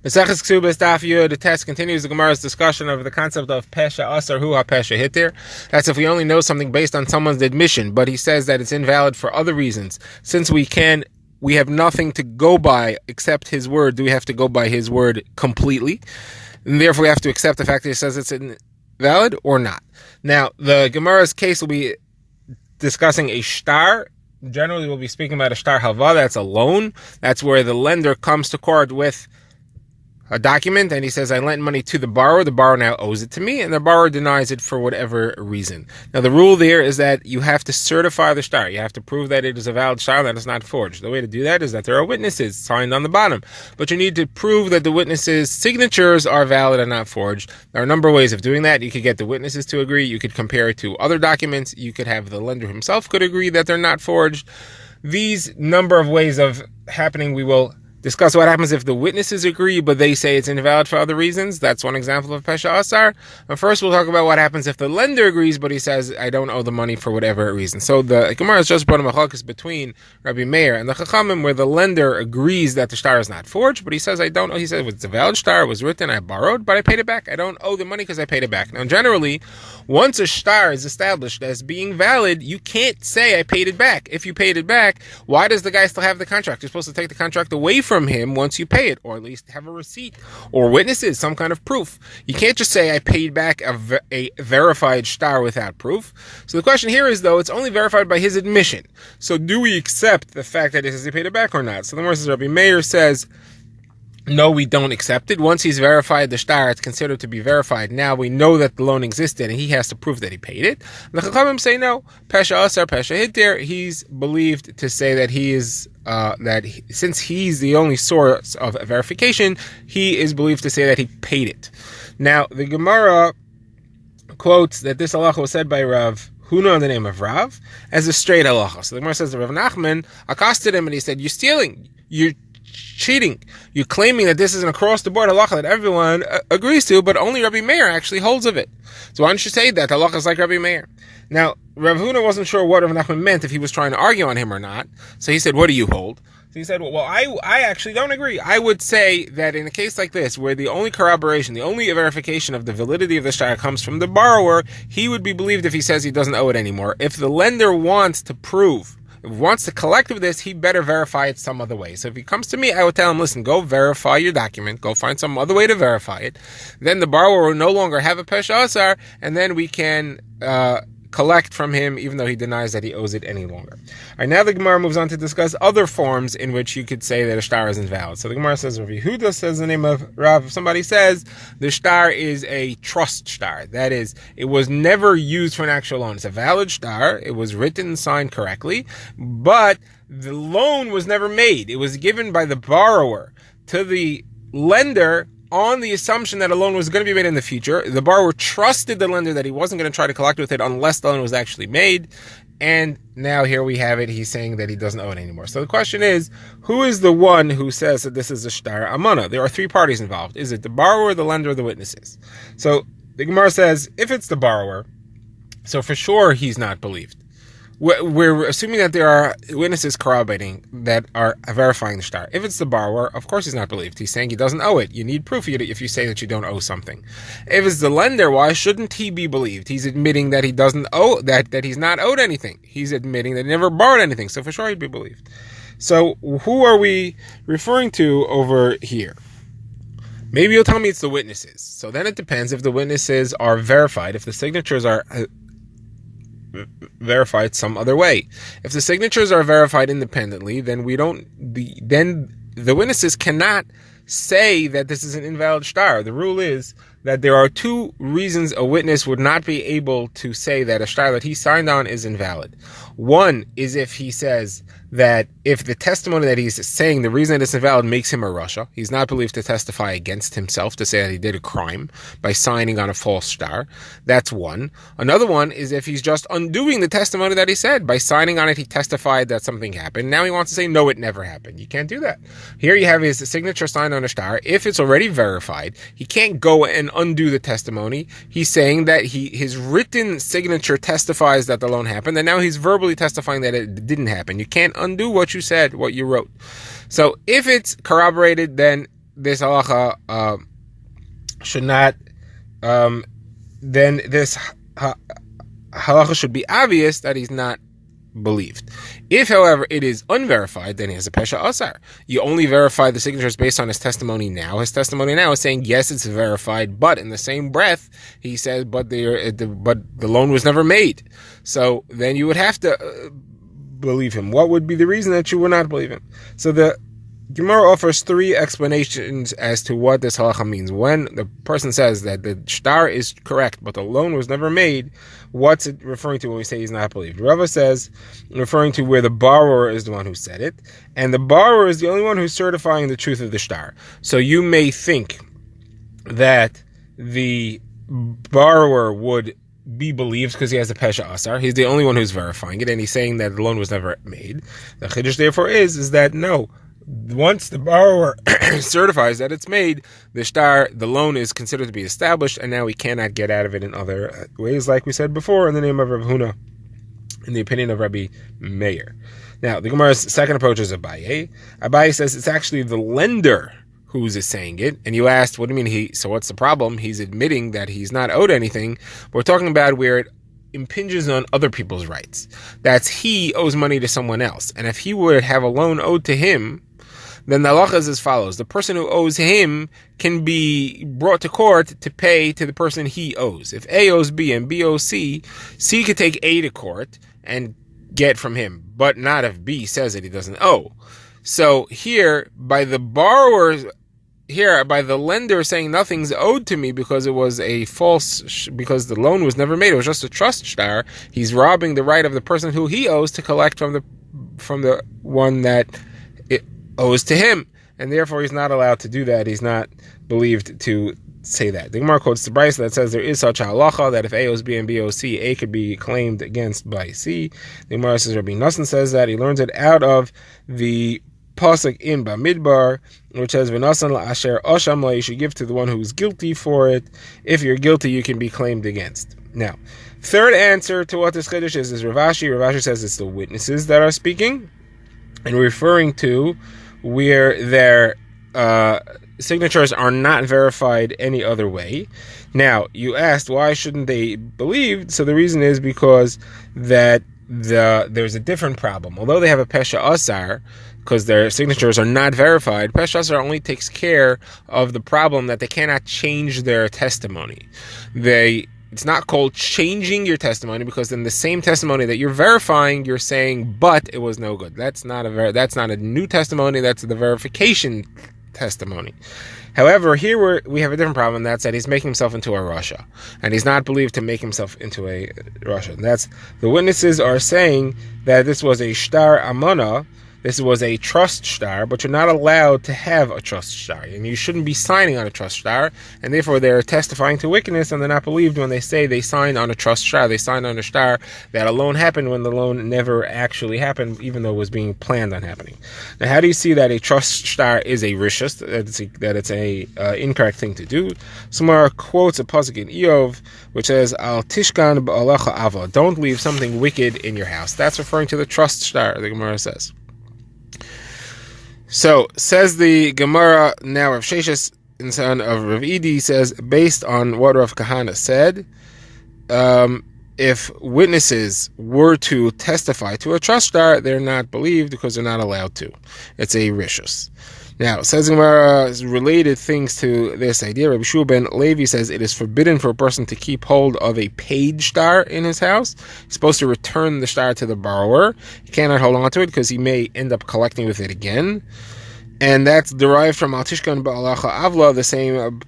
Maseches Kesubos Daf. The test continues the Gemara's discussion of the concept of pesha asar hu ha-pesha hitir. That's if we only know something based on someone's admission, but he says that it's invalid for other reasons. Since we have nothing to go by except his word, do we have to go by his word completely? And therefore we have to accept the fact that he says it's invalid or not. Now, the Gemara's case will be discussing a shtar. Generally, we'll be speaking about a shtar halva. That's a loan. That's where the lender comes to court with a document and he says, I lent money to the borrower now owes it to me, and the borrower denies it for whatever reason. Now the rule there is that you have to certify the shtar. You have to prove that it is a valid shtar, that it's not forged. The way to do that is that there are witnesses signed on the bottom, but you need to prove that the witnesses' signatures are valid and not forged. There are a number of ways of doing that. You could get the witnesses to agree, you could compare it to other documents, you could have the lender himself could agree that they're not forged. These number of ways of happening, we will discuss what happens if the witnesses agree, but they say it's invalid for other reasons. That's one example of pesha asar. But first, we'll talk about what happens if the lender agrees, but he says, I don't owe the money for whatever reason. So the Gemara has just brought a machlokes between Rabbi Meir and the Chachamim, where the lender agrees that the shtar is not forged, but he says, I don't owe. He says, it's a valid shtar, it was written, I borrowed, but I paid it back. I don't owe the money because I paid it back. Now, generally, once a shtar is established as being valid, you can't say I paid it back. If you paid it back, why does the guy still have the contract? You're supposed to take the contract away from him once you pay it, or at least have a receipt or witnesses, some kind of proof. You can't just say I paid back a verified shtar without proof. So the question here is, though, it's only verified by his admission. So do we accept the fact that he says he paid it back or not? So the Gemara says, Rabbi Meir says, no, we don't accept it. Once he's verified the shtar, it's considered to be verified. Now we know that the loan existed and he has to prove that he paid it. The Chachamim say no. Pesha asar, pesha hitir. He's believed to say that he is, since he's the only source of verification, he is believed to say that he paid it. Now, the Gemara quotes that this halacha was said by Rav Huna in the name of Rav as a straight halacha. So the Gemara says that Rav Nachman accosted him and he said, you're stealing. You're cheating. You're claiming that this is an across-the-board halacha that everyone agrees to, but only Rabbi Meir actually holds of it. So why don't you say that halacha is like Rabbi Meir? Now, Rav Huna wasn't sure what Rav Nachman meant, if he was trying to argue on him or not. So he said, what do you hold? So he said, well, I actually don't agree. I would say that in a case like this, where the only corroboration, the only verification of the validity of the shtar comes from the borrower, he would be believed if he says he doesn't owe it anymore. If the lender wants to collect with this, he better verify it some other way. So if he comes to me, I would tell him, listen, go verify your document, go find some other way to verify it. Then the borrower will no longer have a pesha asar, and then we can collect from him, even though he denies that he owes it any longer. All right, now the Gemara moves on to discuss other forms in which you could say that a shtar is invalid. So the Gemara says, Rav Yehuda says the name of Rav. If somebody says the shtar is a trust shtar, that is, it was never used for an actual loan. It's a valid shtar. It was written and signed correctly, but the loan was never made. It was given by the borrower to the lender on the assumption that a loan was going to be made in the future. The borrower trusted the lender that he wasn't going to try to collect with it unless the loan was actually made. And now here we have it. He's saying that he doesn't owe it anymore. So the question is, who is the one who says that this is a shtar amana? There are three parties involved. Is it the borrower, the lender, or the witnesses? So the Gemara says, if it's the borrower, so for sure he's not believed. We're assuming that there are witnesses corroborating that are verifying the shtar. If it's the borrower, of course he's not believed. He's saying he doesn't owe it. You need proof if you say that you don't owe something. If it's the lender, why shouldn't he be believed? He's admitting that he doesn't owe, that he's not owed anything. He's admitting that he never borrowed anything. So for sure he'd be believed. So who are we referring to over here? Maybe you'll tell me it's the witnesses. So then it depends if the witnesses are verified, if the signatures are verified some other way. If the signatures are verified independently, then the witnesses cannot say that this is an invalid shtar. The rule is that there are two reasons a witness would not be able to say that a shtar that he signed on is invalid. One is if he says that if the testimony that he's saying, the reason that it's invalid makes him a rasha, he's not believed to testify against himself, to say that he did a crime by signing on a false shtar. That's one. Another one is if he's just undoing the testimony that he said. By signing on it, he testified that something happened. Now he wants to say, no, it never happened. You can't do that. Here you have his signature signed on a shtar. If it's already verified, he can't go and undo the testimony. He's saying that his written signature testifies that the loan happened, and now he's verbally testifying that it didn't happen. You can't undo what you said, what you wrote. So if it's corroborated, then this halacha should not, then this halacha should be obvious that he's not believed. If, however, it is unverified, then he has a pesha asar. You only verify the signatures based on his testimony now. His testimony now is saying, yes, it's verified, but in the same breath, he says, but the loan was never made. So then you would have to believe him. What would be the reason that you would not believe him? So the Gemara offers three explanations as to what this halacha means. When the person says that the shtar is correct, but the loan was never made, what's it referring to when we say he's not believed? Rava says, referring to where the borrower is the one who said it, and the borrower is the only one who's certifying the truth of the shtar. So you may think that the borrower would be believed because he has a pesha asar. He's the only one who's verifying it, and he's saying that the loan was never made. The chiddush therefore is that no, once the borrower certifies that it's made, the loan is considered to be established, and now we cannot get out of it in other ways, like we said before, in the name of Rav Huna, in the opinion of Rabbi Meir. Now, the Gemara's second approach is Abaye. Abaye says it's actually the lender who's saying it, and you asked, what do you mean so what's the problem? He's admitting that he's not owed anything. We're talking about where it impinges on other people's rights. That's he owes money to someone else, and if he would have a loan owed to him, then the halacha is as follows. The person who owes him can be brought to court to pay to the person he owes. If A owes B and B owes C, C could take A to court and get from him, but not if B says that he doesn't owe. So here, by the lender saying nothing's owed to me because it was because the loan was never made, it was just a trust shtar, he's robbing the right of the person who he owes to collect from the one that it owes to him, and therefore he's not allowed to do that. He's not believed to say that. The Gemara quotes the Brisa that says there is such a halacha that if A owes B and B owes C, A could be claimed against by C. The Gemara says Rabbi Nassan says that he learns it out of the pasuk in Bamidbar, which says V'nasan la'asher asham la, you should give to the one who's guilty for it. If you're guilty, you can be claimed against. Now, third answer to what this chiddush is Rav Ashi. Rav Ashi says it's the witnesses that are speaking, and referring to where their signatures are not verified any other way. Now, you asked why shouldn't they believe? So the reason is because that there's a different problem. Although they have a pesha asar, because their signatures are not verified, pesha asar only takes care of the problem that they cannot change their testimony. It's not called changing your testimony, because in the same testimony that you're verifying, you're saying, but it was no good. That's not a new testimony. That's the verification testimony. However, here we have a different problem. That's that he's making himself into a rasha, and he's not believed to make himself into a rasha. And that's the witnesses are saying that this was a shtar amana. This was a trust shtar, but you're not allowed to have a trust shtar, and you shouldn't be signing on a trust shtar, and therefore they're testifying to wickedness, and they're not believed when they say they signed on a trust shtar. They signed on a shtar that a loan happened when the loan never actually happened, even though it was being planned on happening. Now, how do you see that a trust shtar is a rishus, that it's a incorrect thing to do? Somewhere quotes a pasuk in Eov, which says, Al tishkan ba'alecha ava, don't leave something wicked in your house. That's referring to the trust shtar, the Gemara says. So, says the Gemara, now Rav Sheshes, son of Rav Idi, says, based on what Rav Kahana said, if witnesses were to testify to a trust shtar, they're not believed because they're not allowed to. It's a rishus. Now, says Gemara, related things to this idea. Rabbi Shua ben Levi says it is forbidden for a person to keep hold of a paid shtar in his house. He's supposed to return the shtar to the borrower. He cannot hold on to it because he may end up collecting with it again. And that's derived from Al Tishkan Ba'alacha Avla, the same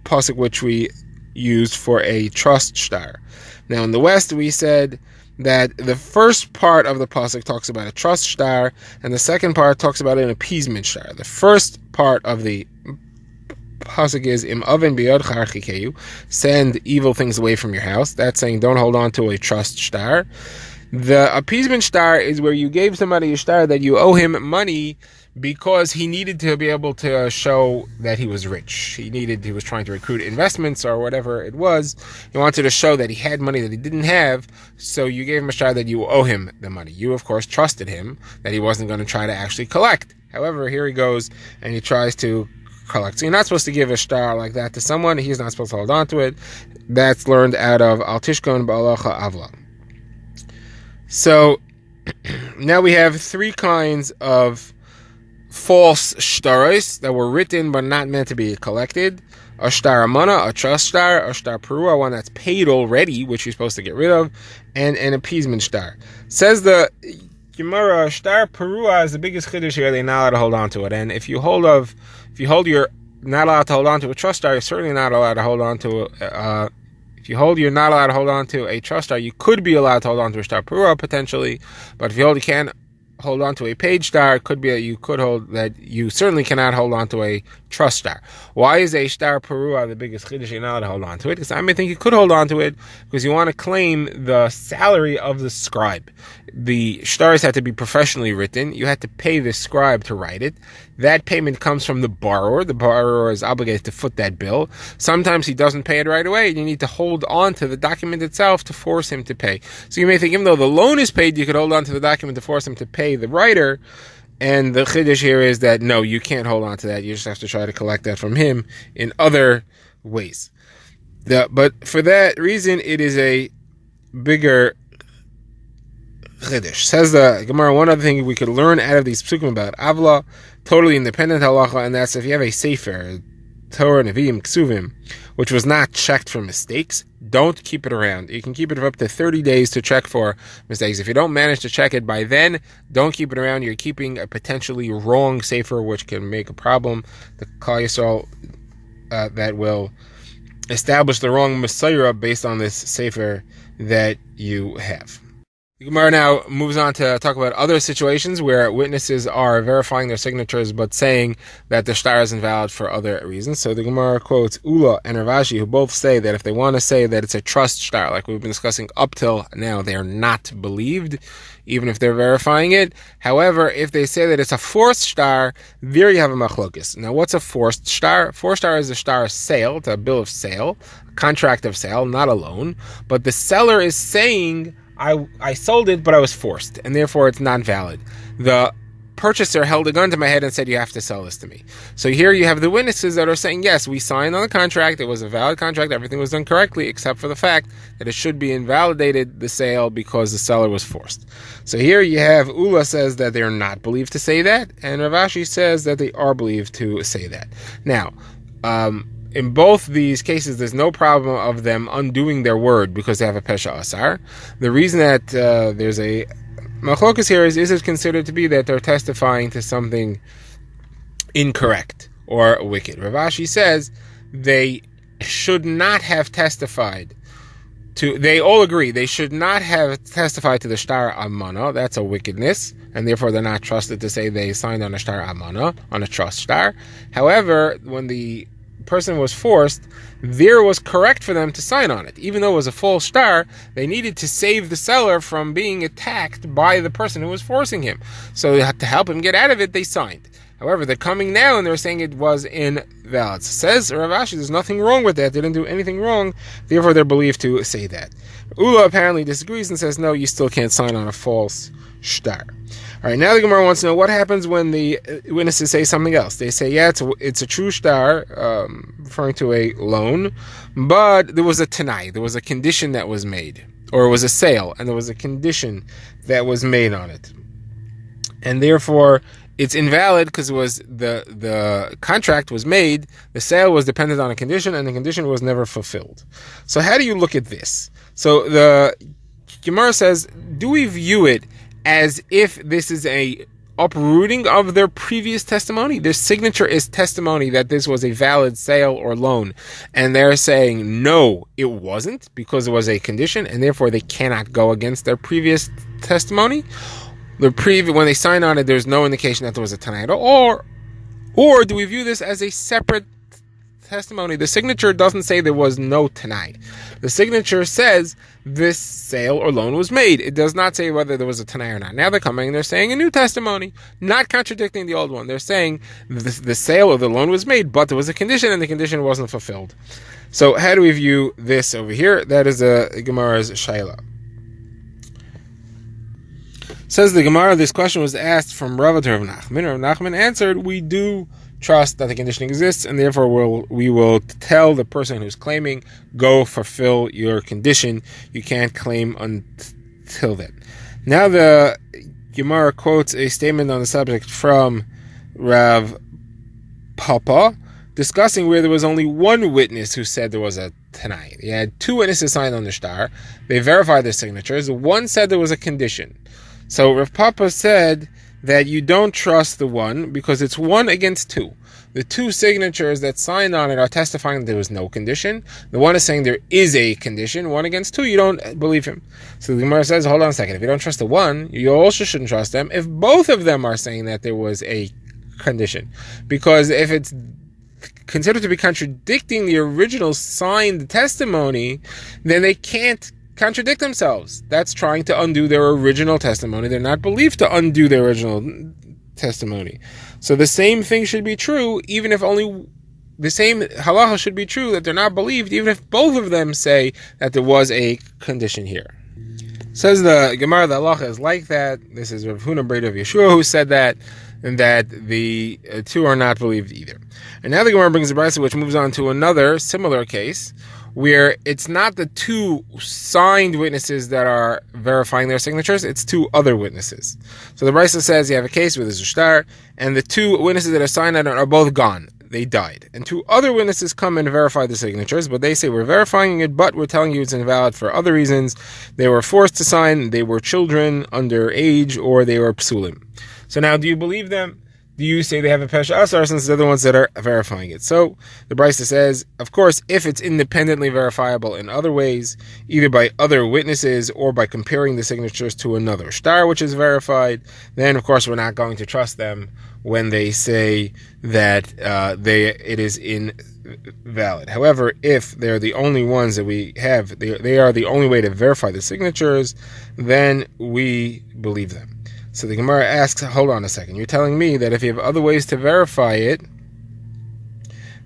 pasuk which we used for a trust shtar. Now, in the West, we said that the first part of the pasuk talks about a trust shtar, and the second part talks about an appeasement shtar. The first part of the pasuk is Im oven biyod charchikeyu, send evil things away from your house. That's saying don't hold on to a trust shtar. The appeasement shtar is where you gave somebody a shtar that you owe him money because he needed to be able to show that he was rich. He was trying to recruit investments or whatever it was. He wanted to show that he had money that he didn't have, so you gave him a shtar that you owe him the money. You, of course, trusted him that he wasn't going to try to actually collect. However, here he goes and he tries to collect. So you're not supposed to give a star like that to someone. He's not supposed to hold on to it. That's learned out of Al Tishkon Ba'alacha Avla. So now we have three kinds of false shtaros that were written but not meant to be collected. A shtar amana, a trust star, a shtar perua, one that's paid already, which you're supposed to get rid of, and an appeasement star. Says the Gemara, shtar perua is the biggest chiddush here. They're not allowed to hold on to it, and if you hold you're not allowed to hold on to a trust star, you're certainly not allowed to hold on to if you hold, you're not allowed to hold on to a trust star. You could be allowed to hold on to a shtar perua potentially, but if you hold, you can't hold on to a paid star. It could be that you could hold that. You certainly cannot hold on to a trust star. Why is a shtar perua the biggest chiddush? You're not allowed to hold on to it, because I may think you could hold on to it because you want to claim the salary of the scribe. The shtars had to be professionally written. You had to pay the scribe to write it. That payment comes from the borrower. The borrower is obligated to foot that bill. Sometimes he doesn't pay it right away, and you need to hold on to the document itself to force him to pay. So you may think, even though the loan is paid, you could hold on to the document to force him to pay the writer. And the chiddush here is that no, you can't hold on to that. You just have to try to collect that from him in other ways. But for that reason, it is a bigger chiddush. Says the Gemara, one other thing we could learn out of these psukim about Avla, totally independent halacha, and that's if you have a sefer, Torah, Nevi'im, Kesuvim, which was not checked for mistakes, don't keep it around. You can keep it for up to 30 days to check for mistakes. If you don't manage to check it by then, don't keep it around. You're keeping a potentially wrong sefer, which can make a problem. The Kal Yisrael that will establish the wrong Messiah based on this sefer that you have. The Gemara now moves on to talk about other situations where witnesses are verifying their signatures but saying that the shtar is invalid for other reasons. So the Gemara quotes Ula and Rav Ashi, who both say that if they want to say that it's a trust shtar, like we've been discussing up till now, they are not believed, even if they're verifying it. However, if they say that it's a forced shtar, there you have a machlokes. Now, what's a forced shtar? Forced shtar is a shtar sale, it's a bill of sale, a contract of sale, not a loan. But the seller is saying, I sold it, but I was forced, and therefore it's not valid. The purchaser held a gun to my head and said, you have to sell this to me. So here you have the witnesses that are saying, yes, we signed on the contract, it was a valid contract, everything was done correctly, except for the fact that it should be invalidated, the sale, because the seller was forced. So here you have Ula says that they're not believed to say that, and Rav Ashi says that they are believed to say that. Now, in both these cases, there's no problem of them undoing their word because they have a pesha asar. The reason that there's a machlokas here is it considered to be that they're testifying to something incorrect or wicked? Rav Ashi says they should not have testified to, they all agree, they should not have testified to the shtar amana. That's a wickedness, and therefore they're not trusted to say they signed on a shtar amana, on a trust shtar. However, when the person was forced, there was correct for them to sign on it. Even though it was a false shtar, they needed to save the seller from being attacked by the person who was forcing him. So to help him get out of it, they signed. However, they're coming now and they're saying it was invalid. Says Rav Ashi, there's nothing wrong with that. They didn't do anything wrong. Therefore, they're believed to say that. Ula apparently disagrees and says, no, you still can't sign on a false shtar. All right, now the Gemara wants to know what happens when the witnesses say something else. They say, yeah, it's a true shtar, referring to a loan, but there was a tanai, there was a condition that was made, or it was a sale, and there was a condition that was made on it. And therefore, it's invalid because it was the contract was made, the sale was dependent on a condition, and the condition was never fulfilled. So how do you look at this? So the Gemara says, do we view it as if this is a uprooting of their previous testimony? Their signature is testimony that this was a valid sale or loan, and they're saying no, it wasn't, because it was a condition, and therefore they cannot go against their previous testimony. When they sign on it, there's no indication that there was a tanai, or do we view this as a separate testimony? The signature doesn't say there was no tanai. The signature says this sale or loan was made. It does not say whether there was a tanai or not. Now they're coming and they're saying a new testimony, not contradicting the old one. They're saying the sale or the loan was made, but there was a condition and the condition wasn't fulfilled. So how do we view this over here? That is a Gemara's Shaila. Says the Gemara, this question was asked from Rav to Rav Nachman. Rav Nachman answered, we do trust that the condition exists, and therefore we will tell the person who's claiming, go fulfill your condition. You can't claim until then. Now the Gemara quotes a statement on the subject from Rav Papa, discussing where there was only one witness who said there was a Tanai. He had two witnesses signed on the star. They verified their signatures. One said there was a condition. So Rav Papa said that you don't trust the one because it's 1 against 2. The two signatures that signed on it are testifying that there was no condition. The one is saying there is a condition. 1 against 2, you don't believe him. So the Gemara says, hold on a second. If you don't trust the one, you also shouldn't trust them if both of them are saying that there was a condition. Because if it's considered to be contradicting the original signed testimony, then they can't contradict themselves. That's trying to undo their original testimony. They're not believed to undo their original testimony. So the same thing should be true, even if only the same halacha should be true, that they're not believed, even if both of them say that there was a condition here. Says the Gemara, the halacha is like that. This is Rav Huna Breda of Yeshua who said that, and that the two are not believed either. And now the Gemara brings a brisa which moves on to another similar case, where it's not the two signed witnesses that are verifying their signatures, it's two other witnesses. So the brisa says you have a case where there's a shtar, and the two witnesses that are signed on it are both gone. They died. And two other witnesses come and verify the signatures, but they say we're verifying it, but we're telling you it's invalid for other reasons. They were forced to sign, they were children under age, or they were psulim. So now, do you believe them? Do you say they have a pesha asar since they're the ones that are verifying it? So the brisa says, of course, if it's independently verifiable in other ways, either by other witnesses or by comparing the signatures to another shtar which is verified, then of course we're not going to trust them when they say that it is invalid. However, if they're the only ones that we have, they are the only way to verify the signatures, then we believe them. So the Gemara asks, hold on a second, you're telling me that if you have other ways to verify it,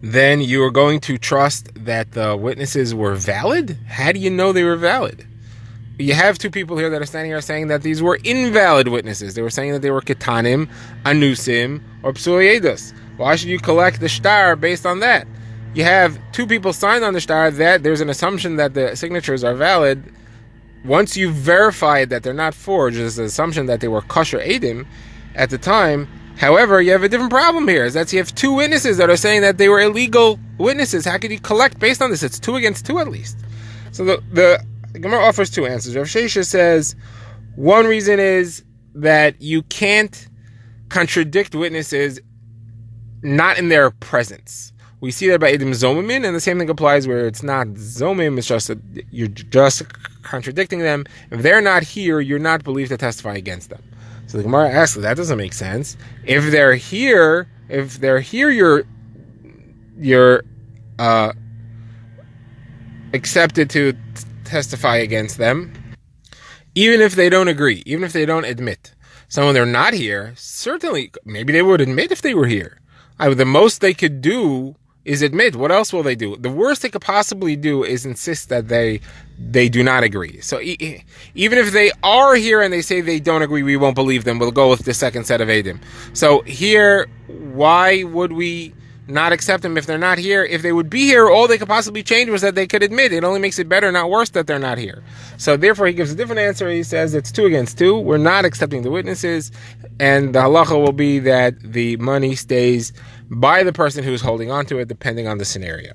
then you are going to trust that the witnesses were valid? How do you know they were valid? You have two people here that are standing here saying that these were invalid witnesses. They were saying that they were ketanim, anusim, or psuliyedos. Why should you collect the shtar based on that? You have two people signed on the shtar that there's an assumption that the signatures are valid. Once you've verified that they're not forged, there's an assumption that they were kosher edim at the time. However, you have a different problem here, is that you have two witnesses that are saying that they were illegal witnesses. How could you collect based on this? It's 2 against 2 at least. So the Gemara offers two answers. Rav Shesha says, one reason is that you can't contradict witnesses not in their presence. We see that by Edim Zomim, and the same thing applies where it's not Zomim, it's just that you're just contradicting them. If they're not here, you're not believed to testify against them. So the Gemara asks, that doesn't make sense. If they're here, you're accepted to testify against them, even if they don't agree, even if they don't admit. So when they're not here, certainly, maybe they would admit if they were here. The most they could do is admit. What else will they do? The worst they could possibly do is insist that they do not agree. So even if they are here and they say they don't agree, we won't believe them. We'll go with the second set of Edim. So here, why would we not accept them if they're not here? If they would be here, all they could possibly change was that they could admit. It only makes it better, not worse, that they're not here. So therefore, he gives a different answer. He says it's 2 against 2. We're not accepting the witnesses, and the halacha will be that the money stays by the person who's holding on to it, depending on the scenario.